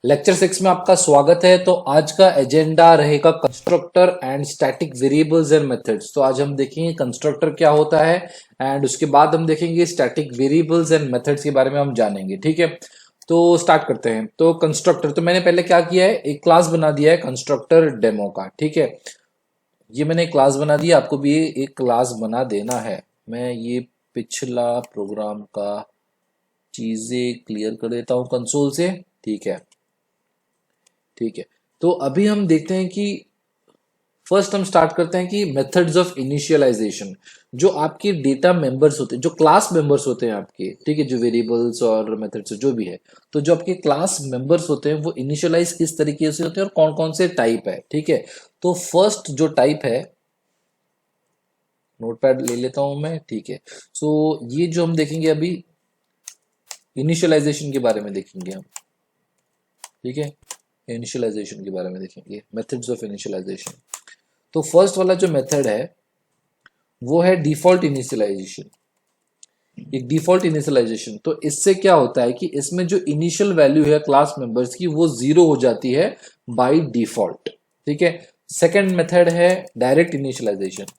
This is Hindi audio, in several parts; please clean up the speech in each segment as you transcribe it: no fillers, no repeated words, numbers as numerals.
लेक्चर 6 में आपका स्वागत है। तो आज का एजेंडा रहेगा constructor and static variables and methods. तो आज हम देखेंगे कंस्ट्रक्टर क्या होता है एंड उसके बाद हम देखेंगे स्टैटिक वेरिएबल्स एंड मेथड्स के बारे में हम जानेंगे। ठीक है, तो स्टार्ट करते हैं। तो कंस्ट्रक्टर, तो मैंने पहले क्या किया है, एक क्लास बना दिया है कंस्ट्रक्टर डेमो का। ठीक है, ये मैंने क्लास बना दिया, आपको भी एक क्लास बना देना है। मैं ये पिछला प्रोग्राम का चीजें क्लियर कर देता हूँ कंसोल से। ठीक है, ठीक है। तो अभी हम देखते हैं कि फर्स्ट हम स्टार्ट करते हैं कि मेथड्स ऑफ इनिशियलाइजेशन। जो आपके डेटा मेंबर्स होते हैं, जो क्लास मेंबर्स होते हैं आपके, ठीक है, जो वेरिएबल्स और मेथड्स जो भी है, तो जो आपके क्लास मेंबर्स होते हैं वो इनिशियलाइज किस तरीके से होते हैं और कौन कौन से टाइप है। ठीक है, तो फर्स्ट जो टाइप है, नोटपैड ले लेता हूं मैं। ठीक है, सो ये जो हम देखेंगे अभी इनिशियलाइजेशन के बारे में देखेंगे हम। ठीक है, इनिशियलाइजेशन के बारे में देखेंगे, मेथड्स ऑफ इनिशियलाइजेशन। तो फर्स्ट वाला जो मेथड है वो है डिफॉल्ट इनिशियलाइजेशन। एक डिफॉल्ट इनिशियलाइजेशन, तो इससे क्या होता है कि इसमें जो इनिशियल वैल्यू है क्लास मेंबर्स की वो जीरो हो जाती है बाय डिफॉल्ट। ठीक है, सेकंड मेथड है डायरेक्ट इनिशियलाइजेशन।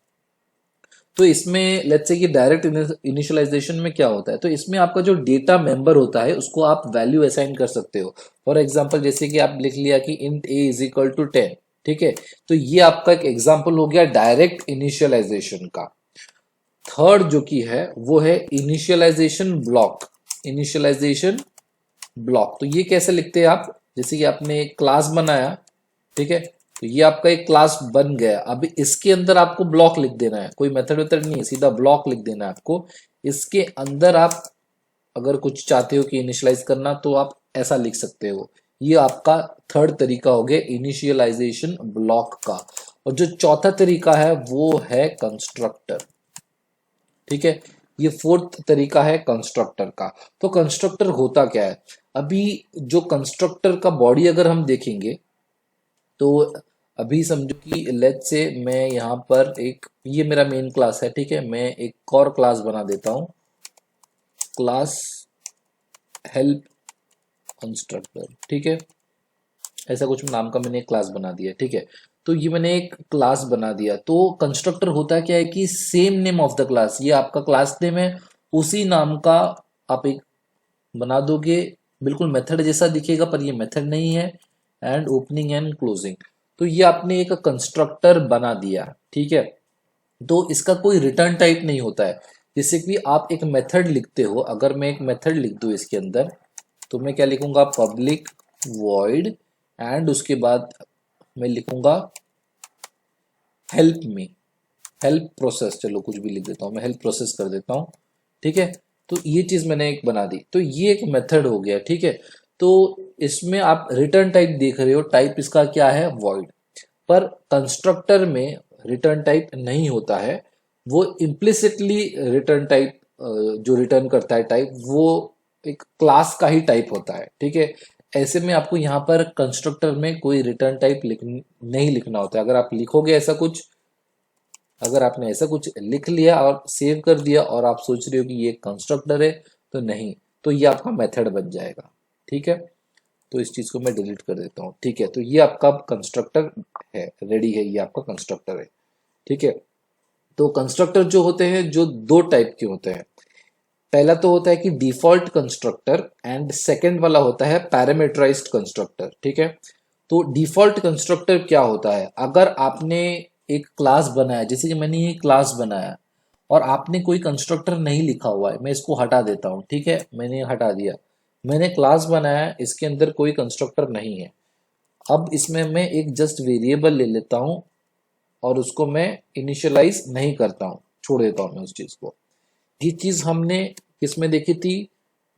तो इसमें लेट्स से कि डायरेक्ट इनिशियलाइजेशन में क्या होता है, तो इसमें आपका जो डेटा मेंबर होता है उसको आप वैल्यू असाइन कर सकते हो। फॉर एग्जांपल जैसे कि आप लिख लिया कि int A is equal to 10। ठीक है, तो ये आपका एक एग्जांपल हो गया डायरेक्ट इनिशियलाइजेशन का। थर्ड जो की है वो है इनिशियलाइजेशन ब्लॉक। इनिशियलाइजेशन ब्लॉक, तो ये कैसे लिखते हैं आप, जैसे कि आपने एक क्लास बनाया, ठीक है, तो ये आपका एक क्लास बन गया। अब इसके अंदर आपको ब्लॉक लिख देना है, कोई मेथड वेथड नहीं है, सीधा ब्लॉक लिख देना है आपको। इसके अंदर आप अगर कुछ चाहते हो कि इनिशियलाइज करना तो आप ऐसा लिख सकते हो। ये आपका थर्ड तरीका हो गया इनिशियलाइजेशन ब्लॉक का। और जो चौथा तरीका है वो है कंस्ट्रक्टर। ठीक है, ये फोर्थ तरीका है कंस्ट्रक्टर का। तो कंस्ट्रक्टर होता क्या है, अभी जो कंस्ट्रक्टर का बॉडी अगर हम देखेंगे तो अभी समझो कि लेट्स से मैं यहाँ पर एक, ये मेरा मेन क्लास है। ठीक है, मैं एक और क्लास बना देता हूँ, क्लास हेल्प कंस्ट्रक्टर। ठीक है, ऐसा कुछ नाम का मैंने एक क्लास बना दिया। ठीक है, तो ये मैंने एक क्लास बना दिया। तो कंस्ट्रक्टर होता क्या है कि same name of the class, ये आपका क्लास नेम है, उसी नाम का आप एक बना दोगे। बिल्कुल मेथड जैसा दिखेगा पर ये मेथड नहीं है। एंड ओपनिंग एंड क्लोजिंग, तो ये आपने एक कंस्ट्रक्टर बना दिया। ठीक है, तो इसका कोई रिटर्न टाइप नहीं होता है। जैसे कि आप एक मेथड लिखते हो, अगर मैं एक मेथड लिख दूं इसके अंदर, तो मैं क्या लिखूंगा, पब्लिक वॉइड एंड उसके बाद मैं लिखूंगा हेल्प मी, हेल्प प्रोसेस, चलो कुछ भी लिख देता हूं, मैं हेल्प प्रोसेस कर देता हूं। ठीक है, तो ये चीज मैंने एक बना दी, तो ये एक मेथड हो गया। ठीक है, तो इसमें आप रिटर्न टाइप देख रहे हो, टाइप इसका क्या है, वॉइड। पर कंस्ट्रक्टर में रिटर्न टाइप नहीं होता है, वो इम्प्लिसिटली रिटर्न टाइप, जो रिटर्न करता है टाइप, वो एक क्लास का ही टाइप होता है। ठीक है, ऐसे में आपको यहाँ पर कंस्ट्रक्टर में कोई रिटर्न टाइप नहीं लिखना होता है। अगर आप लिखोगे ऐसा कुछ, अगर आपने ऐसा कुछ लिख लिया और सेव कर दिया और आप सोच रहे हो कि ये कंस्ट्रक्टर है, तो नहीं, तो ये आपका मेथड बन जाएगा। ठीक है, तो इस चीज को मैं डिलीट कर देता हूँ। ठीक है, तो ये आपका कंस्ट्रक्टर है, रेडी है, ये आपका कंस्ट्रक्टर है। ठीक है, तो कंस्ट्रक्टर जो होते हैं जो दो टाइप के होते हैं। पहला तो होता है कि डिफॉल्ट कंस्ट्रक्टर एंड सेकंड वाला होता है पैरामीटराइज्ड कंस्ट्रक्टर। ठीक है, तो डिफॉल्ट कंस्ट्रक्टर क्या होता है, अगर आपने एक क्लास बनाया, जैसे कि मैंने ये क्लास बनाया और आपने कोई कंस्ट्रक्टर नहीं लिखा हुआ है, मैं इसको हटा देता हूं। ठीक है, मैंने हटा दिया, मैंने क्लास बनाया, इसके अंदर कोई कंस्ट्रक्टर नहीं है। अब इसमें मैं एक जस्ट वेरिएबल ले लेता हूं और उसको मैं इनिशियलाइज नहीं करता हूं, छोड़ देता हूं मैं उस चीज को। ये चीज हमने किसमें देखी थी,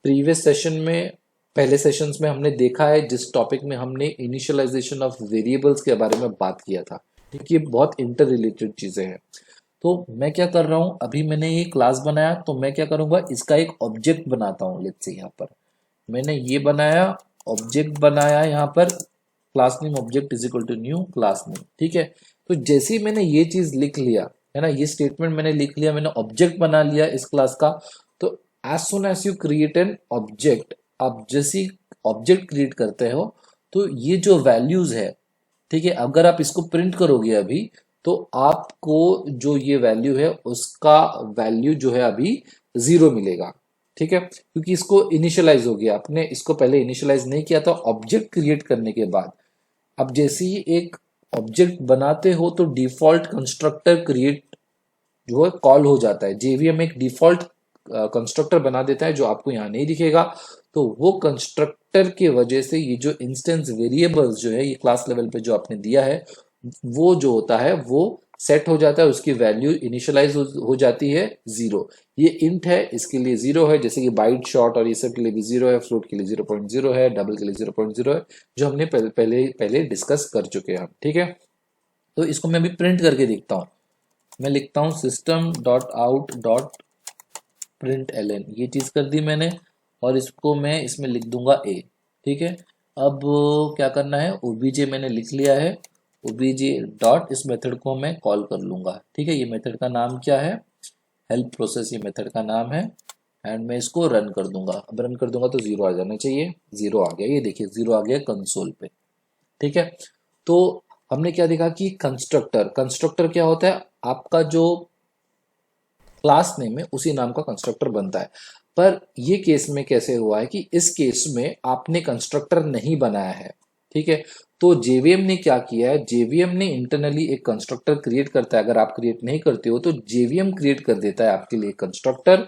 प्रीवियस सेशन में, पहले सेशंस में हमने देखा है, जिस टॉपिक में हमने इनिशियलाइजेशन ऑफ वेरिएबल्स के बारे में बात किया था। ठीक, ये बहुत इंटर रिलेटेड चीजें हैं। तो मैं क्या कर रहा हूं, अभी मैंने ये क्लास बनाया, तो मैं क्या करूंगा, इसका एक ऑब्जेक्ट बनाता हूं। लेट्स से यहाँ पर मैंने ये बनाया, ऑब्जेक्ट बनाया, यहाँ पर class name object is equal to new class name. ठीक है, तो जैसे ही मैंने ये चीज लिख लिया है ना, ये स्टेटमेंट मैंने लिख लिया, मैंने ऑब्जेक्ट बना लिया इस क्लास का। तो as soon as you create an object, आप जैसी ऑब्जेक्ट क्रिएट करते हो तो ये जो वैल्यूज है, ठीक है, अगर आप इसको प्रिंट करोगे अभी, तो आपको जो ये वैल्यू है उसका वैल्यू जो है अभी 0 मिलेगा। ठीक है, क्योंकि इसको इनिशियलाइज हो गया, आपने इसको पहले इनिशियलाइज नहीं किया था ऑब्जेक्ट क्रिएट करने के बाद। अब जैसे ही एक ऑब्जेक्ट बनाते हो तो डिफॉल्ट कंस्ट्रक्टर क्रिएट जो है कॉल हो जाता है। जेवीएम एक डिफॉल्ट कंस्ट्रक्टर बना देता है जो आपको यहाँ नहीं दिखेगा। तो वो कंस्ट्रक्टर की वजह से ये जो इंस्टेंस वेरिएबल्स जो है ये क्लास लेवल पे जो आपने दिया है वो जो होता है वो सेट हो जाता है, उसकी वैल्यू इनिशियलाइज हो जाती है 0। ये इंट है, इसके लिए 0 है, जैसे कि बाइट शॉर्ट और ये सब के लिए भी 0 है, फ्लोट के लिए 0.0 है, डबल के लिए 0.0 है, जो हमने पहले डिस्कस कर चुके हैं हम। ठीक है, तो इसको मैं अभी प्रिंट करके देखता हूँ। मैं लिखता हूँ system dot out dot print L, ये चीज कर दी मैंने, और इसको मैं इसमें लिख दूंगा ए। ठीक है, अब क्या करना है, ओबीजे मैंने लिख लिया है, ओबीजे डॉट इस मेथड को मैं कॉल कर लूंगा। ठीक है, ये मेथड का नाम क्या है, हेल्प प्रोसेस, ये मेथड का नाम है। एंड मैं इसको रन कर दूंगा। अब रन कर दूंगा तो 0 आ जाना चाहिए, 0 आ गया, ये देखिए 0 आ गया कंसोल पे। ठीक है, तो हमने क्या देखा कि कंस्ट्रक्टर, कंस्ट्रक्टर क्या होता है, आपका जो क्लास नेम है उसी नाम का कंस्ट्रक्टर बनता है। पर ये केस में कैसे हुआ है कि इस केस में आपने कंस्ट्रक्टर नहीं बनाया है। ठीक है, तो जेवीएम ने क्या किया है, जेवीएम ने इंटरनली एक कंस्ट्रक्टर क्रिएट करता है। अगर आप क्रिएट नहीं करते हो तो जेवीएम क्रिएट कर देता है आपके लिए कंस्ट्रक्टर।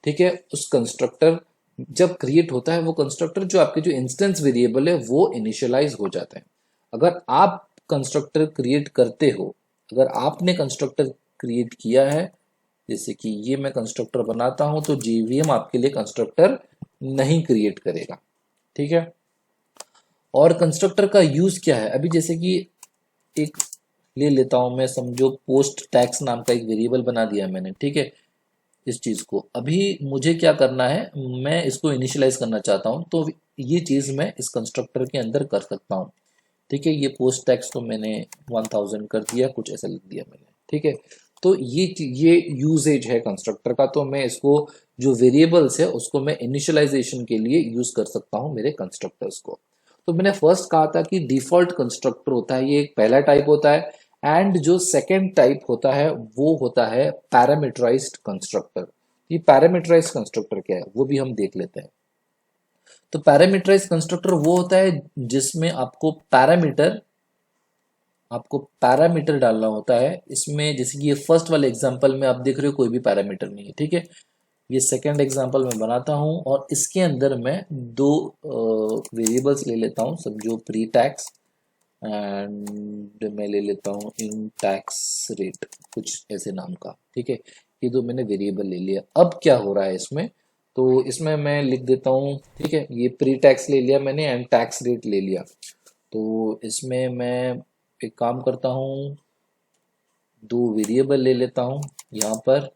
ठीक है, उस कंस्ट्रक्टर जब क्रिएट होता है वो कंस्ट्रक्टर जो आपके जो इंस्टेंस वेरिएबल है वो इनिशियलाइज हो जाता है। अगर आप कंस्ट्रक्टर क्रिएट करते हो, अगर आपने कंस्ट्रक्टर क्रिएट किया है, जैसे कि ये मैं कंस्ट्रक्टर बनाता हूं, तो जेवीएम आपके लिए कंस्ट्रक्टर नहीं क्रिएट करेगा। ठीक है, और कंस्ट्रक्टर का यूज क्या है, अभी जैसे कि एक ले लेता हूं मैं, समझो पोस्ट टैक्स नाम का एक वेरिएबल बना दिया मैंने। ठीक है, इस चीज को अभी मुझे क्या करना है, मैं इसको इनिशियलाइज करना चाहता हूं, तो ये चीज मैं इस कंस्ट्रक्टर के अंदर कर सकता हूं। ठीक है, ये पोस्ट टैक्स को मैंने 1000 कर दिया, कुछ ऐसा लिख दिया मैंने। ठीक है, तो ये यूजेज है कंस्ट्रक्टर का, तो मैं इसको जो वेरिएबल्स है उसको मैं इनिशियलाइजेशन के लिए यूज कर सकता हूं मेरे कंस्ट्रक्टर्स को। तो मैंने फर्स्ट कहा था कि डिफॉल्ट कंस्ट्रक्टर होता है, ये एक पहला टाइप होता है। एंड जो सेकेंड टाइप होता है वो होता है पैरामीटराइज्ड कंस्ट्रक्टर। ये पैरामीटराइज्ड कंस्ट्रक्टर क्या है वो भी हम देख लेते हैं। तो पैरामीटराइज कंस्ट्रक्टर वो होता है जिसमें आपको पैरामीटर डालना होता है इसमें। जैसे कि ये फर्स्ट वाले एग्जांपल में आप देख रहे हो कोई भी पैरामीटर नहीं है। ठीक है, ये सेकंड एग्जांपल में बनाता हूं और इसके अंदर मैं दो वेरिएबल्स ले लेता हूं, समझो प्री टैक्स एंड मैं ले लेता हूं इन टैक्स रेट, कुछ ऐसे नाम का। ठीक है, ये दो मैंने वेरिएबल ले लिया। अब क्या हो रहा है इसमें, तो इसमें मैं लिख देता हूँ, ठीक है, ये प्री टैक्स ले लिया मैंने एंड टैक्स रेट ले लिया। तो इसमें मैं एक काम करता हूँ, दो वेरिएबल ले लेता हूँ यहाँ पर,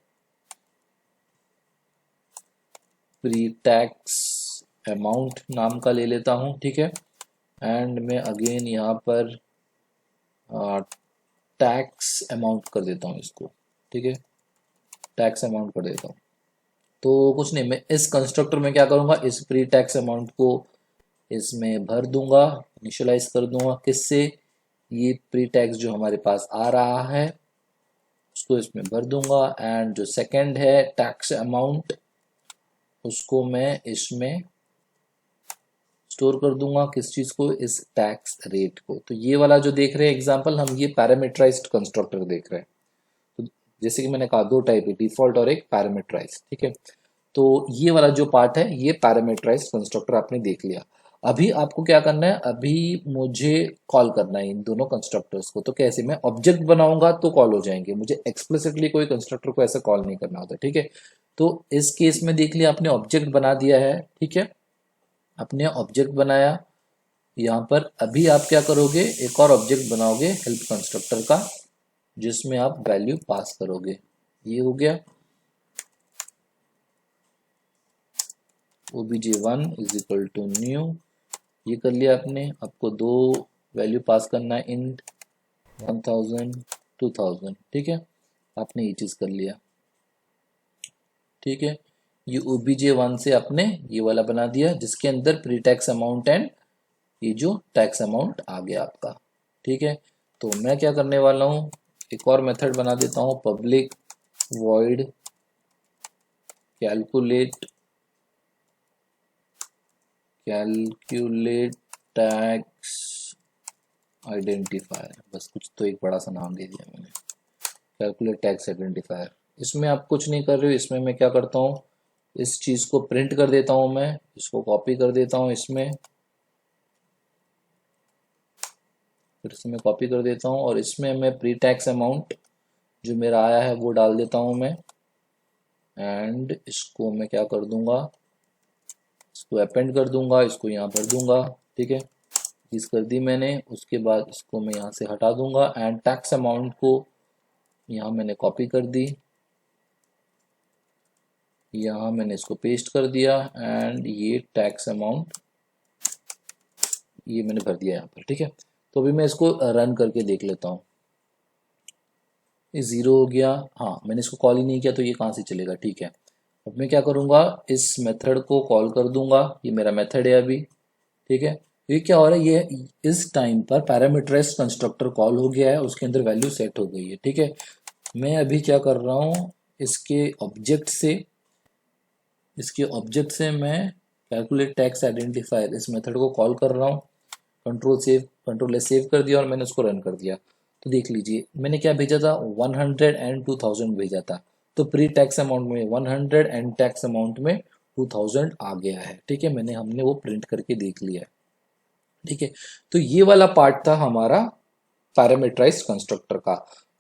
प्री टैक्स अमाउंट नाम का ले लेता हूँ। ठीक है, एंड मैं अगेन यहाँ पर टैक्स अमाउंट कर देता हूँ इसको। ठीक है, टैक्स अमाउंट कर देता हूँ। तो कुछ नहीं, मैं इस कंस्ट्रक्टर में क्या करूंगा, इस प्री टैक्स अमाउंट को इसमें भर दूंगा, इनिशियलाइज कर दूंगा किससे, ये प्री टैक्स जो हमारे पास आ रहा है उसको इसमें भर दूंगा। एंड जो सेकंड है टैक्स अमाउंट उसको मैं इसमें स्टोर कर दूंगा, किस चीज को, इस टैक्स रेट को। तो ये वाला जो देख रहे हैं एग्जांपल, हम ये पैरामीटराइज्ड कंस्ट्रक्टर देख रहे हैं। तो जैसे कि मैंने कहा दो टाइप है, डिफॉल्ट और एक पैरामीटराइज्ड। ठीक है, तो ये वाला जो पार्ट है ये पैरामीटराइज्ड कंस्ट्रक्टर आपने देख लिया। अभी आपको क्या करना है, अभी मुझे कॉल करना है इन दोनों कंस्ट्रक्टर्स को। तो कैसे, मैं ऑब्जेक्ट बनाऊंगा तो कॉल हो जाएंगे, मुझे एक्सप्लिसिटली कोई कंस्ट्रक्टर को ऐसा कॉल नहीं करना होता। ठीक है, तो इस केस में देख लिया आपने ऑब्जेक्ट बना दिया है। ठीक है, आपने ऑब्जेक्ट बनाया यहाँ पर। अभी आप क्या करोगे, एक और ऑब्जेक्ट बनाओगे हेल्प कंस्ट्रक्टर का, जिसमें आप वैल्यू पास करोगे। ये हो गया obj1 is equal to new, ये कर लिया आपने। आपको दो वैल्यू पास करना है, इंट 1000 2000। ठीक है, आपने ये चीज कर लिया। ठीक है, ये obj1 से आपने ये वाला बना दिया जिसके अंदर प्री टैक्स अमाउंट एंड ये जो टैक्स अमाउंट आ गया आपका। ठीक है, तो मैं क्या करने वाला हूँ, एक और मेथड बना देता हूँ, public void calculate tax identifier, बस कुछ तो एक बड़ा सा नाम दे दिया मैंने, कैलकुलेट टैक्स आइडेंटिफायर। इसमें आप कुछ नहीं कर रहे हो, इसमें मैं क्या करता हूँ, इस चीज को प्रिंट कर देता हूँ, मैं इसको कॉपी कर देता हूँ, इसमें फिर से मैं कॉपी कर देता हूँ और इसमें मैं प्री टैक्स अमाउंट जो मेरा आया है वो डाल देता हूँ मैं, एंड इसको मैं क्या कर दूंगा, इसको अपेंड कर दूंगा, इसको यहाँ भर दूंगा। ठीक है, चीज कर दी मैंने, उसके बाद इसको मैं यहाँ से हटा दूंगा एंड टैक्स अमाउंट को यहाँ मैंने कॉपी कर दी, यहाँ मैंने इसको पेस्ट कर दिया एंड ये टैक्स अमाउंट ये मैंने भर दिया यहाँ पर। ठीक है, तो अभी मैं इसको रन करके देख लेता हूँ, ये 0 हो गया। हाँ, मैंने इसको कॉल ही नहीं किया तो ये कहाँ से चलेगा। ठीक है, अब मैं क्या करूँगा, इस मेथड को कॉल कर दूंगा, ये मेरा मेथड है अभी। ठीक है, ये क्या हो रहा है, ये इस टाइम पर पैरामीटराइज्ड कंस्ट्रक्टर कॉल हो गया है, उसके अंदर वैल्यू सेट हो गई है। ठीक है, मैं अभी क्या कर रहा हूँ, इसके ऑब्जेक्ट से मैं कैलकुलेट टैक्स आइडेंटिफायर इस मेथड को कॉल कर रहा हूँ, कंट्रोल एस सेव कर दिया और मैंने उसको रन कर दिया। तो देख लीजिए मैंने क्या भेजा था, 100 एंड 2000 भेजा था, तो प्री टैक्स अमाउंट में 100 एंड टैक्स अमाउंट में 2000 आ गया है। ठीक है, हमने वो प्रिंट करके देख लिया है। ठीक है, तो ये वाला पार्ट था हमारा पैरामीटराइज्ड कंस्ट्रक्टर का।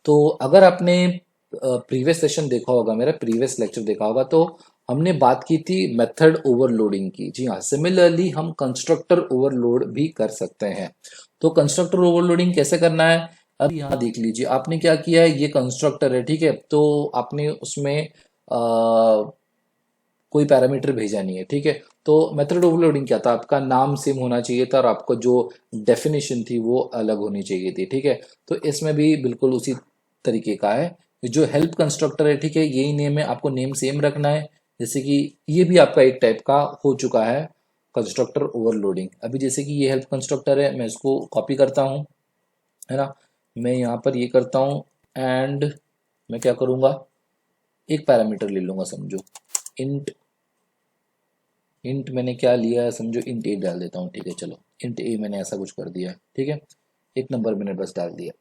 तो अगर आपने प्रीवियस सेशन देखा होगा, मेरा प्रीवियस लेक्चर देखा होगा, तो हमने बात की थी मेथड ओवरलोडिंग की। जी हाँ, सिमिलरली हम कंस्ट्रक्टर ओवरलोड भी कर सकते हैं। तो कंस्ट्रक्टर ओवरलोडिंग कैसे करना है, अब यहाँ देख लीजिए, आपने क्या किया है, ये कंस्ट्रक्टर है। ठीक है, तो आपने उसमें कोई पैरामीटर भेजा नहीं है। ठीक है, तो मेथड ओवरलोडिंग क्या था, आपका नाम सेम होना चाहिए था और आपको जो डेफिनेशन थी वो अलग होनी चाहिए थी। ठीक है, तो इसमें भी बिल्कुल उसी तरीके का है, जो हेल्प कंस्ट्रक्टर है। ठीक है, यही नेम है, आपको नेम सेम रखना है, जैसे कि ये भी आपका एक टाइप का हो चुका है कंस्ट्रक्टर ओवरलोडिंग। अभी जैसे कि ये हेल्प कंस्ट्रक्टर है, मैं इसको कॉपी करता हूँ, है ना, मैं यहाँ पर ये करता हूँ एंड मैं क्या करूँगा, एक पैरामीटर ले लूँगा, समझो इंट मैंने क्या लिया है, समझो इंट ए डाल देता हूँ। ठीक है, चलो इंट ए मैंने ऐसा कुछ कर दिया। ठीक है, एक नंबर मैंने बस डाल दिया।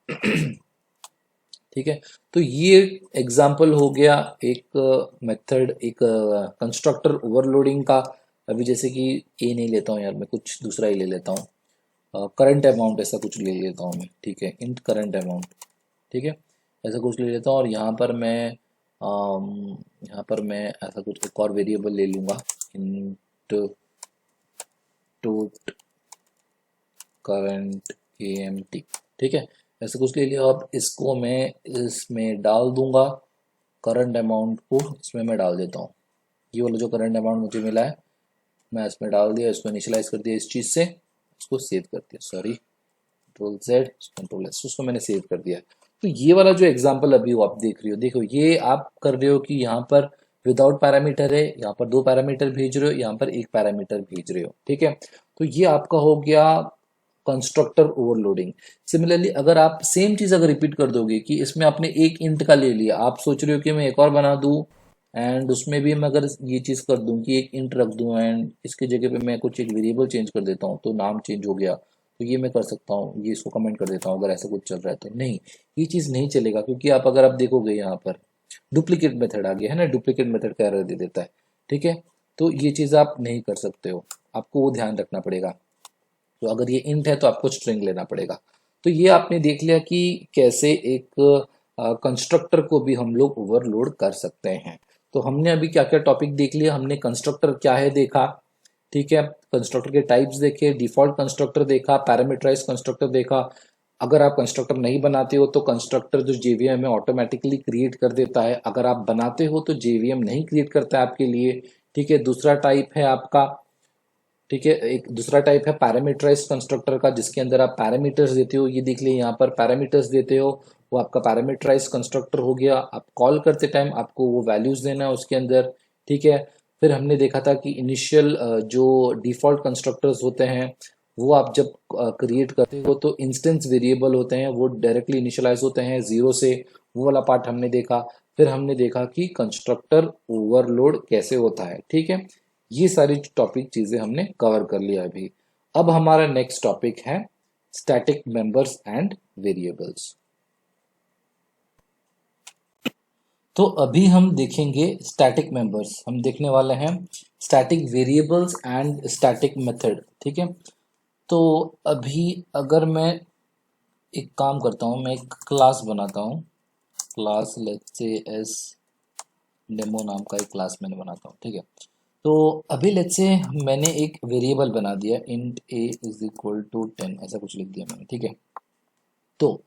ठीक है, तो ये एग्जाम्पल हो गया एक मेथड, एक कंस्ट्रक्टर ओवरलोडिंग का। अभी जैसे कि ए नहीं लेता हूँ यार, मैं कुछ दूसरा ही ले लेता हूँ, करंट अमाउंट ऐसा कुछ ले लेता हूँ मैं। ठीक है, इंट करंट अमाउंट। ठीक है, ऐसा कुछ ले लेता हूँ और यहाँ पर मैं ऐसा कुछ एक और वेरिएबल ले लूँगा, इंट टोट करंट AMT। ठीक है, ऐसा कुछ ले लिया। अब इसको मैं इसमें डाल दूंगा, करंट अमाउंट को इसमें मैं डाल देता हूँ, ये वाला जो करंट अमाउंट मुझे मिला है मैं इसमें डाल दिया, इसको इनिशियलाइज कर दिया इस चीज़ से, इसको सेव कर दिया, sorry control Z control S, उसको मैंने सेव कर दिया। तो ये वाला जो एग्जाम्पल अभी आप देख रही हो, देखो ये आप कर रहे हो कि यहाँ पर विदाउट पैरामीटर है, यहाँ पर 2 पैरामीटर भेज रहे हो, यहाँ पर 1 पैरामीटर भेज रहे हो। ठीक है, तो ये आपका हो गया कंस्ट्रक्टर ओवरलोडिंग। सिमिलरली अगर आप सेम चीज अगर रिपीट कर दोगे कि इसमें आपने एक इंट का ले लिया, आप सोच रहे हो कि मैं एक और बना दूं एंड उसमें भी मैं अगर ये चीज कर दूं कि एक इंट रख दूं एंड इसकी जगह पे मैं कुछ एक वेरिएबल चेंज कर देता हूं तो नाम चेंज हो गया, तो ये मैं कर सकता हूँ, ये इसको कमेंट कर देता हूँ अगर ऐसा कुछ चल रहा है तो। नहीं, ये चीज नहीं चलेगा, क्योंकि अगर आप देखोगे यहाँ पर डुप्लीकेट मेथड आ गया है ना, डुप्लीकेट मेथड का एरर दे देता है। ठीक है, तो ये चीज आप नहीं कर सकते हो, आपको वो ध्यान रखना पड़ेगा। तो अगर ये इंट है तो आपको स्ट्रिंग लेना पड़ेगा। तो ये आपने देख लिया कि कैसे एक कंस्ट्रक्टर को भी हम लोग ओवरलोड कर सकते हैं। तो हमने अभी क्या क्या टॉपिक देख लिया, हमने कंस्ट्रक्टर क्या है देखा। ठीक है, कंस्ट्रक्टर के टाइप्स देखे, डिफॉल्ट कंस्ट्रक्टर देखा, पैरामीटराइज कंस्ट्रक्टर देखा। अगर आप कंस्ट्रक्टर नहीं बनाते हो तो कंस्ट्रक्टर जो जेवीएम है ऑटोमेटिकली क्रिएट कर देता है, अगर आप बनाते हो तो जेवीएम नहीं क्रिएट करता है आपके लिए। ठीक है, दूसरा टाइप है आपका, ठीक है, एक दूसरा टाइप है पैरामीटराइज कंस्ट्रक्टर का, जिसके अंदर आप पैरामीटर्स देते हो, ये देख लिया यहाँ पर पैरामीटर्स देते हो, वो आपका पैरामीटराइज कंस्ट्रक्टर हो गया। आप कॉल करते टाइम आपको वो वैल्यूज देना है उसके अंदर। ठीक है, फिर हमने देखा था कि इनिशियल जो डिफॉल्ट कंस्ट्रक्टर्स होते हैं वो आप जब क्रिएट करते हो तो इंस्टेंस वेरिएबल होते हैं, वो डायरेक्टली इनिशियलाइज होते हैं जीरो से, वो वाला पार्ट हमने देखा। फिर हमने देखा कि कंस्ट्रक्टर ओवरलोड कैसे होता है, ठीक है। ये सारी टॉपिक चीजें हमने कवर कर लिया अभी। अब हमारा नेक्स्ट टॉपिक है स्टैटिक मेंबर्स एंड वेरिएबल्स। तो अभी हम देखेंगे स्टैटिक मेंबर्स, हम देखने वाले हैं static variables and static method, ठीक है। तो अभी अगर मैं एक काम करता हूँ, मैं एक क्लास बनाता हूँ, class let's say S demo नाम का एक क्लास मैंने बनाता हूँ, ठीक है। तो अभी लेट्स से मैंने एक वेरिएबल बना दिया int A is equal to 10, ऐसा कुछ लिख दिया मैंने, ठीक है। तो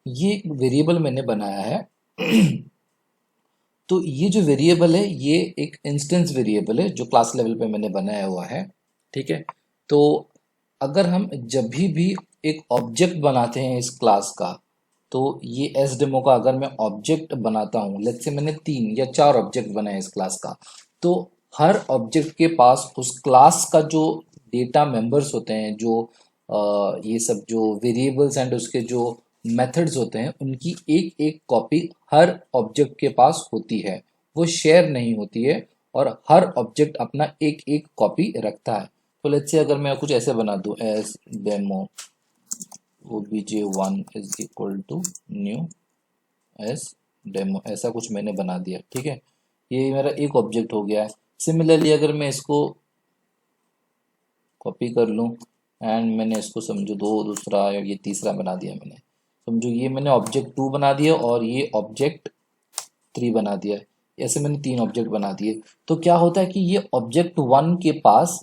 ये वेरिएबल मैंने बनाया है तो ये जो वेरिएबल है ये एक इंस्टेंस वेरिएबल है जो क्लास लेवल पे मैंने बनाया हुआ है, ठीक है। तो अगर हम जब भी एक ऑब्जेक्ट बनाते हैं इस क्लास का, तो ये एस डेमो का अगर मैं ऑब्जेक्ट बनाता हूँ, लेट्स से मैंने 3 या 4 ऑब्जेक्ट बनाए इस क्लास का, तो हर ऑब्जेक्ट के पास उस क्लास का जो डेटा मेंबर्स होते हैं, जो ये सब जो वेरिएबल्स एंड उसके जो मेथड्स होते हैं, उनकी एक एक कॉपी हर ऑब्जेक्ट के पास होती है, वो शेयर नहीं होती है, और हर ऑब्जेक्ट अपना एक एक कॉपी रखता है। तो लेट्स से अगर मैं कुछ ऐसे बना दूं S demo obj1 is equal to new S demo, ऐसा कुछ मैंने बना दिया, ठीक है। ये मेरा एक ऑब्जेक्ट हो गया है। सिमिलरली अगर मैं इसको कॉपी कर लूँ एंड मैंने इसको समझो दूसरा या ये तीसरा बना दिया मैंने, समझो ये मैंने ऑब्जेक्ट 2 बना दिया और ये ऑब्जेक्ट 3 बना दिया, ऐसे मैंने 3 ऑब्जेक्ट बना दिए। तो क्या होता है कि ये ऑब्जेक्ट 1 के पास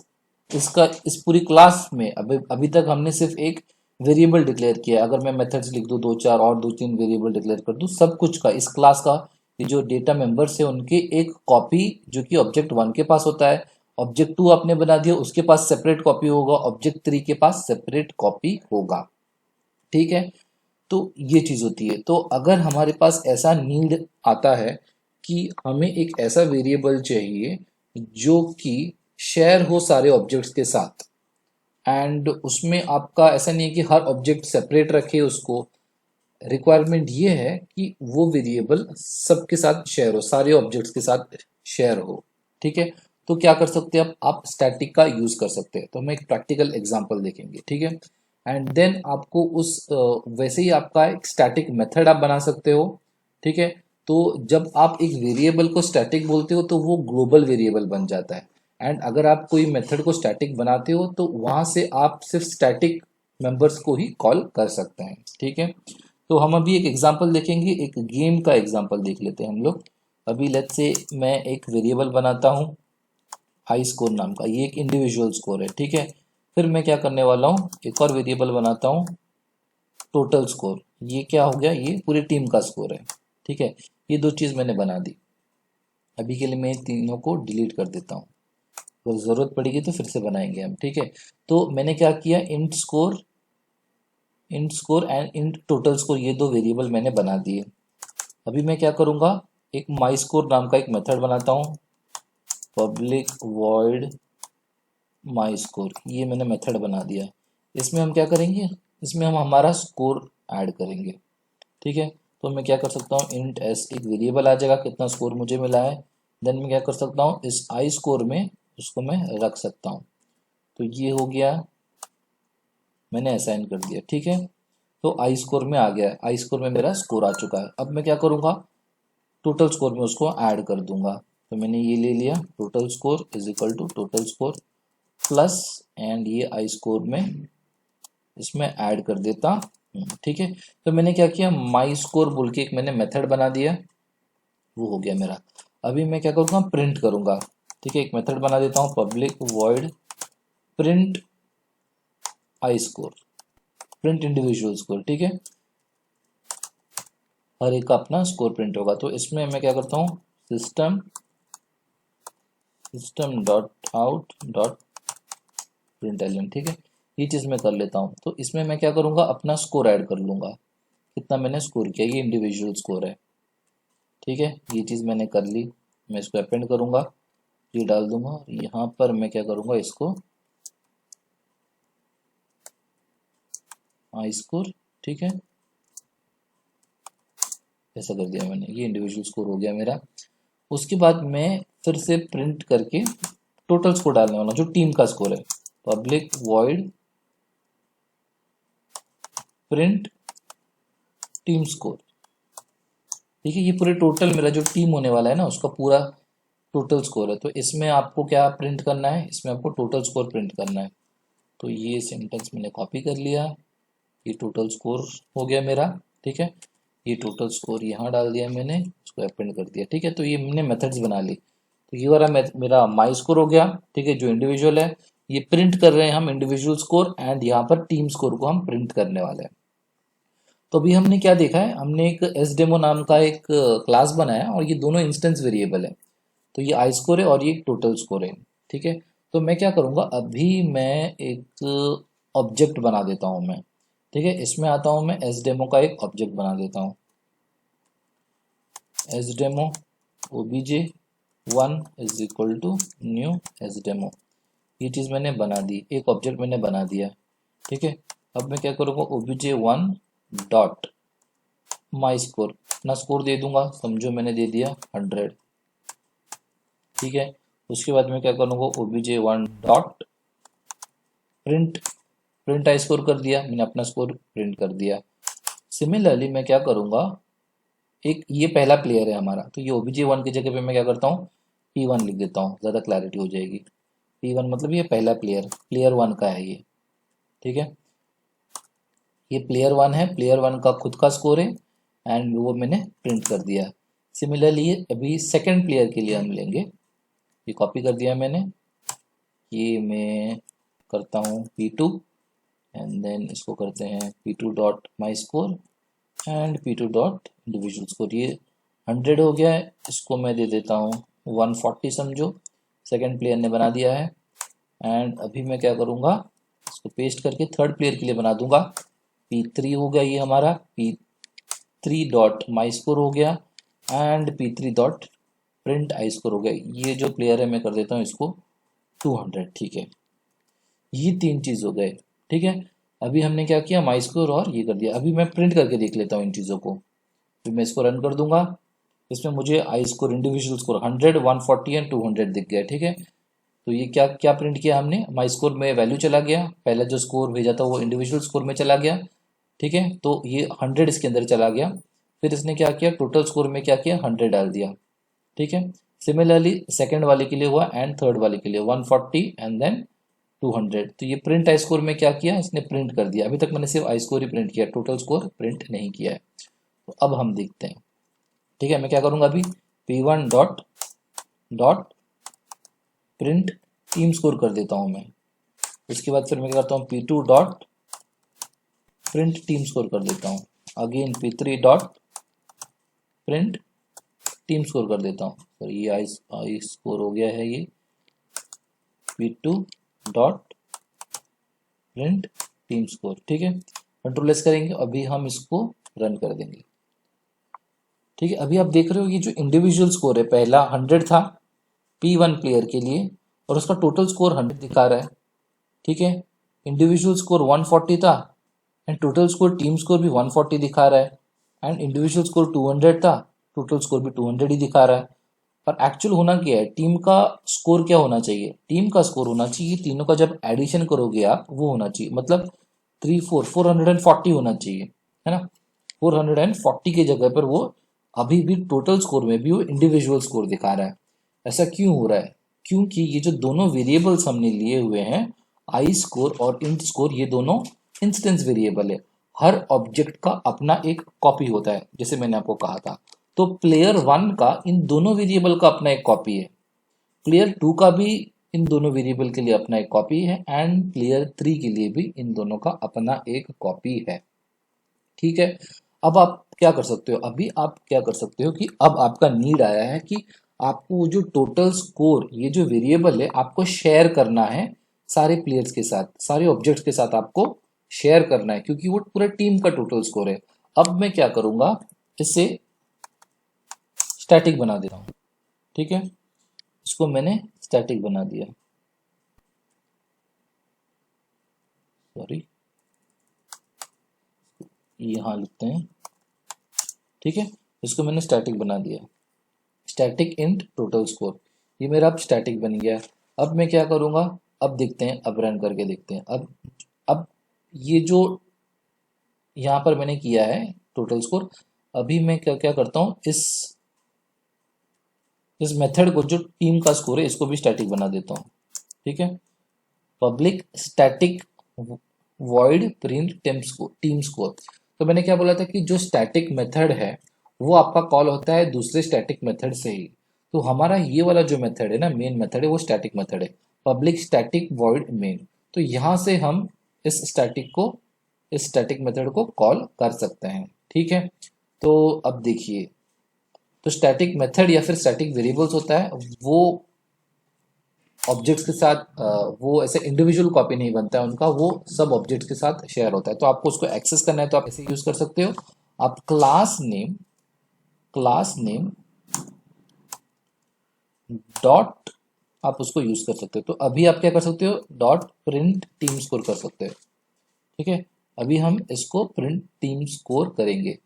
इसका इस पूरी क्लास में अभी अभी तक हमने सिर्फ एक वेरिएबल डिक्लेयर किया है। अगर मैं मेथड्स लिख दूँ 2 4 और 2 3 वेरिएबल डिक्लेयर कर दूँ, सब कुछ का इस क्लास का ये जो डेटा मेंबर्स है उनके एक कॉपी जो कि ऑब्जेक्ट 1 के पास होता है, ऑब्जेक्ट 2 आपने बना दिया उसके पास सेपरेट कॉपी होगा, ऑब्जेक्ट 3 के पास सेपरेट कॉपी होगा, ठीक है। तो ये चीज होती है। तो अगर हमारे पास ऐसा नीड आता है कि हमें एक ऐसा वेरिएबल चाहिए जो कि शेयर हो सारे ऑब्जेक्ट्स के साथ, एंड उसमें आपका ऐसा नहीं है कि हर ऑब्जेक्ट सेपरेट रखे उसको, रिक्वायरमेंट ये है कि वो वेरिएबल सबके साथ शेयर हो, सारे ऑब्जेक्ट्स के साथ शेयर हो, ठीक है। तो क्या कर सकते हैं आप स्टैटिक का यूज कर सकते हैं। तो हम एक प्रैक्टिकल एग्जांपल देखेंगे, ठीक है। एंड देन आपको उस वैसे ही आपका एक स्टैटिक मेथड आप बना सकते हो, ठीक है। तो जब आप एक वेरिएबल को स्टैटिक बोलते हो तो वो ग्लोबल वेरिएबल बन जाता है, एंड अगर आप कोई मेथड को स्टैटिक बनाते हो तो वहां से आप सिर्फ स्टैटिक मेंबर्स को ही कॉल कर सकते हैं, ठीक है। तो हम अभी एक एग्जांपल देखेंगे, एक गेम का एग्जांपल देख लेते हैं हम लोग। अभी लेट्स से मैं एक वेरिएबल बनाता हूँ हाई स्कोर नाम का, ये एक इंडिविजुअल स्कोर है, ठीक है। फिर मैं क्या करने वाला हूँ, एक और वेरिएबल बनाता हूँ टोटल स्कोर, ये क्या हो गया, ये पूरी टीम का स्कोर है, ठीक है। ये 2 चीज मैंने बना दी। अभी के लिए मैं इन तीनों को डिलीट कर देता हूँ, तो जरूरत पड़ेगी तो फिर से बनाएंगे हम, ठीक है। तो मैंने क्या किया, int score and int total score, ये 2 वेरिएबल मैंने बना दिए। अभी मैं क्या करूंगा, एक माई स्कोर नाम का एक मेथड बनाता हूँ, पब्लिक वॉइड माई स्कोर, ये मैंने मेथड बना दिया। इसमें हम क्या करेंगे, इसमें हम हमारा स्कोर ऐड करेंगे, ठीक है। तो मैं क्या कर सकता हूँ, इंट एस एक वेरिएबल आ जाएगा कितना स्कोर मुझे मिला है। देन मैं क्या कर सकता हूँ, इस आई स्कोर में उसको मैं रख सकता हूँ। तो ये हो गया, मैंने असाइन कर दिया, ठीक है। तो आई स्कोर में आ गया है, आई स्कोर में मेरा स्कोर आ चुका है। अब मैं क्या करूंगा, टोटल स्कोर में उसको ऐड कर दूंगा। तो मैंने ये ले लिया, total score is equal to total score plus, and ये आई स्कोर में इसमें ऐड कर देता ठीक है। तो मैंने क्या किया, माई स्कोर बोल के एक मैंने मेथड बना दिया, वो हो गया मेरा। अभी मैं क्या करूँगा, प्रिंट करूंगा, ठीक है। एक मेथड बना देता हूँ, public void print I score, print individual score, ठीक है। हर एक का अपना स्कोर प्रिंट होगा। तो इसमें मैं क्या करता हूँ, system system dot out dot print alien, ठीक है। ये चीज मैं कर लेता हूँ। तो इसमें मैं क्या करूंगा, अपना स्कोर ऐड कर लूंगा, कितना मैंने स्कोर किया, ये इंडिविजुअल स्कोर है, ठीक है। ये चीज मैंने कर ली। मैं इसको अपेंड करूंगा, ये डाल दूंगा। यहाँ पर मैं क्या करूंगा, इसको आई स्कोर, ठीक है, ऐसा कर दिया मैंने, ये इंडिविजुअल स्कोर हो गया मेरा। उसके बाद मैं फिर से प्रिंट करके टोटल स्कोर डालने वाला जो टीम का स्कोर है, public void print team score, ठीक है। ये पूरे टोटल मेरा जो टीम होने वाला है ना उसका पूरा टोटल स्कोर है। तो इसमें आपको क्या प्रिंट करना है, इसमें आपको टोटल स्कोर प्रिंट करना है। तो ये सेंटेंस मैंने कॉपी कर लिया, ये टोटल स्कोर हो गया मेरा, ठीक है। ये टोटल स्कोर यहाँ डाल दिया मैंने, इसको अपेंड कर दिया, ठीक है। तो ये मैंने मेथड्स बना ली। तो ये वाला मेरा माई स्कोर हो गया, ठीक है, जो इंडिविजुअल है। ये प्रिंट कर रहे हैं हम इंडिविजुअल स्कोर, एंड यहाँ पर टीम स्कोर को हम प्रिंट करने वाले हैं। तो अभी हमने क्या देखा है, हमने एक एस डेमो नाम का एक क्लास बनाया और ये दोनों इंस्टेंस वेरिएबल है। तो ये आई स्कोर है और ये टोटल स्कोर है, ठीक है। तो मैं क्या करूँगा, अभी मैं एक ऑब्जेक्ट बना देता हूँ मैं, ठीक है। इसमें आता हूँ मैं, एस डेमो का एक ऑब्जेक्ट बना देता हूँ, S demo obj1 is equal to new S demo. ये चीज़ मैंने बना दी, एक ऑब्जेक्ट मैंने बना दिया, ठीक है। अब मैं क्या करूँगा, obj1 डॉट माई स्कोर, अपना स्कोर दे दूंगा, समझो मैंने दे दिया 100, ठीक है। उसके बाद मैं क्या करूँगा, obj1 dot print, print I score कर दिया मैंने, अपना स्कोर प्रिंट कर दिया। सिमिलरली मैं क्या करूँगा, एक ये पहला प्लेयर है हमारा, तो ये obj1 की जगह पे मैं क्या करता हूँ, p1 लिख देता हूँ, ज़्यादा क्लैरिटी हो जाएगी। p1 मतलब ये पहला प्लेयर, प्लेयर 1 का है ये, ठीक है। ये प्लेयर 1 है, प्लेयर 1 का खुद का स्कोर है, एंड वो मैंने प्रिंट कर दिया। सिमिलरली ये अभी सेकंड प्लेयर के लिए हम लेंगे, ये कॉपी कर दिया मैंने, ये मैं करता हूँ p2 एंड देन इसको करते हैं p2 dot my score and p2 dot individual score. ये 100 हो गया है, इसको मैं दे देता हूँ 140 समझो, सेकंड प्लेयर ने बना दिया है। एंड अभी मैं क्या करूँगा, इसको पेस्ट करके थर्ड प्लेयर के लिए बना दूंगा, p3 हो गया ये हमारा, p3 डॉट माई स्कोर हो गया and p3 dot print I score हो गया। ये जो प्लेयर है मैं कर देता हूँ इसको 200, ठीक है। ये तीन चीज़ हो गए, ठीक है। अभी हमने क्या किया, माई स्कोर और ये कर दिया। अभी मैं प्रिंट करके देख लेता हूँ इन चीज़ों को, फिर मैं इसको रन कर दूंगा। इसमें मुझे I score, individual score 100, 140 and 200 दिख गया, ठीक है। तो ये क्या क्या प्रिंट किया हमने, माई स्कोर में वैल्यू चला गया, पहला जो स्कोर भेजा था वो इंडिविजुअल स्कोर में चला गया, ठीक है। तो ये 100 इसके अंदर चला गया। फिर इसने क्या किया, टोटल स्कोर में क्या किया, 100 डाल दिया, ठीक है। सिमिलरली सेकंड वाले के लिए हुआ एंड थर्ड वाले के लिए 140 एंड देन 200। तो ये प्रिंट आई स्कोर में क्या किया, इसने प्रिंट कर दिया। अभी तक मैंने सिर्फ आई स्कोर ही प्रिंट किया, टोटल स्कोर प्रिंट नहीं किया है। तो अब हम देखते हैं, ठीक है। मैं क्या करूंगा अभी, p1 dot dot print team score कर देता हूं मैं। उसके बाद फिर मैं क्या करता हूँ, p2 dot print team score कर देता हूँ। Again p3 dot print team score कर देता हूँ। तो ये आई स्कोर हो गया है, ये p2 dot print team score, ठीक है। कंट्रोल एस करेंगे, अभी हम इसको रन कर देंगे, ठीक है। अभी आप देख रहे हो ये जो इंडिविजुअल स्कोर है पहला 100 था p1 प्लेयर के लिए, और उसका टोटल स्कोर 100 दिखा रहा है, ठीक है। इंडिविजुअल स्कोर 140 था and total score, team score भी 140 दिखा रहा है, एंड इंडिविजुअल स्कोर 200 था, टोटल स्कोर भी 200 ही दिखा रहा है। पर एक्चुअल होना क्या है, टीम का स्कोर क्या होना चाहिए, टीम का स्कोर होना चाहिए, तीनों का जब एडिशन करोगे आप वो होना चाहिए, मतलब 440 होना चाहिए, है ना। 440 की जगह पर वो अभी भी टोटल स्कोर में भी वो इंडिविजुअल स्कोर दिखा रहा है। ऐसा क्यों हो रहा है, क्योंकि ये जो दोनों वेरिएबल्स हमने लिए हुए हैं, आई स्कोर और इंट स्कोर, ये दोनों इंस्टेंस वेरिएबल है। हर ऑब्जेक्ट का अपना एक कॉपी होता है, जैसे मैंने आपको कहा था। तो प्लेयर 1 का इन दोनों वेरिएबल का अपना एक कॉपी है, प्लेयर 2 का भी इन दोनों वेरिएबल के लिए अपना एक कॉपी है, एंड प्लेयर 3 के लिए भी इन दोनों का अपना एक कॉपी है, ठीक है। अब आप क्या कर सकते हो, अभी आप क्या कर सकते हो कि अब आपका नीड आया है कि आपको जो टोटल स्कोर, ये जो वेरिएबल है, आपको शेयर करना है सारे प्लेयर्स के साथ, सारे ऑब्जेक्ट्स के साथ आपको शेयर करना है, क्योंकि वो पूरा टीम का टोटल स्कोर है। अब मैं क्या करूंगा, इसे स्टैटिक बना दे रहा हूँ, ठीक है। इसको मैंने स्टैटिक बना दिया, सॉरी, यहाँ लिखते हैं, ठीक है। इसको मैंने स्टैटिक बना दिया, स्टैटिक इंट टोटल स्कोर, ये मेरा अब स्टैटिक बन गया। अब मैं क्या करूँगा, अब देखते हैं, अब रन करके देखते हैं। अब ये जो यहाँ पर मैंने किया है टोटल स्कोर, अभी मैं क्या क्या करता हूँ, इस मेथड को, जो टीम का स्कोर है, इसको भी स्टैटिक बना देता हूँ, ठीक है। Public static void print team score. तो मैंने क्या बोला था कि जो स्टैटिक मेथड है वो आपका कॉल होता है दूसरे स्टैटिक मेथड से ही। तो हमारा ये वाला जो मेथड है ना, मेन मेथड है, वो स्टैटिक मेथड है, पब्लिक स्टैटिक वॉइड मेन। तो यहाँ से हम इस स्टैटिक मेथड को कॉल कर सकते हैं, ठीक है। तो अब देखिए, तो स्टैटिक मेथड या फिर स्टैटिक वेरिएबल्स होता है, वो ऑब्जेक्ट्स के साथ वो ऐसे इंडिविजुअल कॉपी नहीं बनता है उनका, वो सब ऑब्जेक्ट्स के साथ शेयर होता है। तो आपको उसको एक्सेस करना है तो आप ऐसे यूज कर सकते हो, आप क्लास नेम डॉट आप उसको यूज कर सकते हो। तो अभी आप क्या कर सकते हो, डॉट प्रिंट टीम स्कोर कर सकते हो, ठीक है। अभी हम इसको प्रिंट टीम स्कोर करेंगे,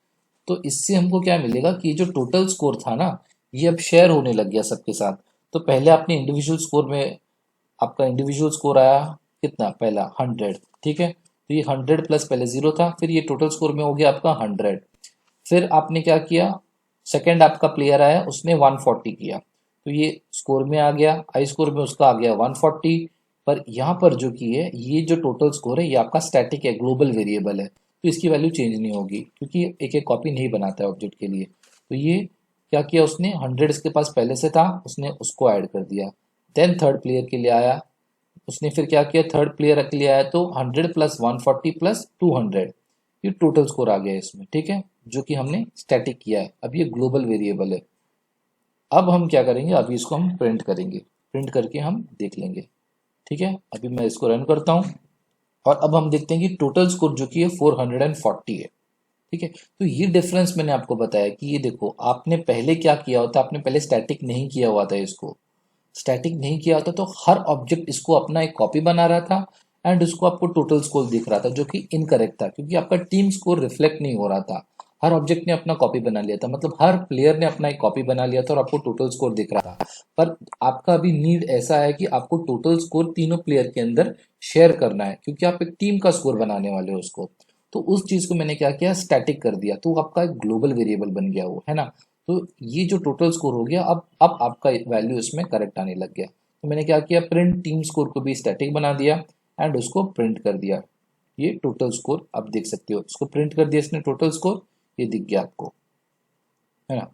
तो इससे हमको क्या मिलेगा कि जो टोटल स्कोर था ना, ये अब शेयर होने लग गया सबके साथ। तो पहले आपने इंडिविजुअल स्कोर में, आपका इंडिविजुअल स्कोर आया कितना, पहला 100, ठीक है। तो ये 100 प्लस पहले 0 था, फिर ये टोटल स्कोर में हो गया आपका 100। फिर आपने क्या किया, सेकंड आपका प्लेयर आया, उसने 140 किया, तो ये स्कोर में आ गया, आई स्कोर में उसका आ गया 140। पर यहाँ पर जो की है, ये जो टोटल स्कोर है, ये आपका स्टैटिक है, ग्लोबल वेरिएबल है, तो इसकी वैल्यू चेंज नहीं होगी, क्योंकि एक एक कॉपी नहीं बनाता है ऑब्जेक्ट के लिए। तो ये क्या किया उसने, 100 इसके पास पहले से था, उसने उसको ऐड कर दिया। देन थर्ड प्लेयर के लिए आया, उसने फिर क्या किया, थर्ड प्लेयर के लिए आया, तो 100 प्लस 140 प्लस 200, ये टोटल स्कोर आ गया इसमें, ठीक है, जो कि हमने स्टैटिक किया है। अब ये ग्लोबल वेरिएबल है। अब हम क्या करेंगे, अभी इसको हम प्रिंट करेंगे, प्रिंट करके हम देख लेंगे, ठीक है। अभी मैं इसको रन करता हूँ, और अब हम देखते हैं कि टोटल स्कोर जो कि है 440 है, ठीक है। तो ये डिफरेंस मैंने आपको बताया कि ये देखो, आपने पहले क्या किया होता, आपने पहले स्टैटिक नहीं किया हुआ था, इसको स्टैटिक नहीं किया होता तो हर ऑब्जेक्ट इसको अपना एक कॉपी बना रहा था, एंड उसको आपको टोटल स्कोर दिख रहा था, जो कि इनकरेक्ट था, क्योंकि आपका टीम स्कोर रिफ्लेक्ट नहीं हो रहा था। हर ऑब्जेक्ट ने अपना कॉपी बना लिया था, मतलब हर प्लेयर ने अपना एक कॉपी बना लिया था और आपको टोटल स्कोर दिख रहा था। पर आपका अभी नीड ऐसा है कि आपको टोटल स्कोर तीनों प्लेयर के अंदर शेयर करना है, क्योंकि आप एक टीम का स्कोर बनाने वाले हो उसको। तो उस चीज को मैंने क्या किया, स्टैटिक कर दिया, तो आपका एक ग्लोबल वेरिएबल बन गया वो, है ना। तो ये जो टोटल स्कोर हो गया, अब आपका वैल्यू इसमें करेक्ट आने लग गया। तो मैंने क्या किया, प्रिंट टीम स्कोर को भी स्टैटिक बना दिया, एंड उसको प्रिंट कर दिया। ये टोटल स्कोर आप देख सकते हो, इसको प्रिंट कर दिया इसने टोटल स्कोर, ये दिख गया आपको, है ना।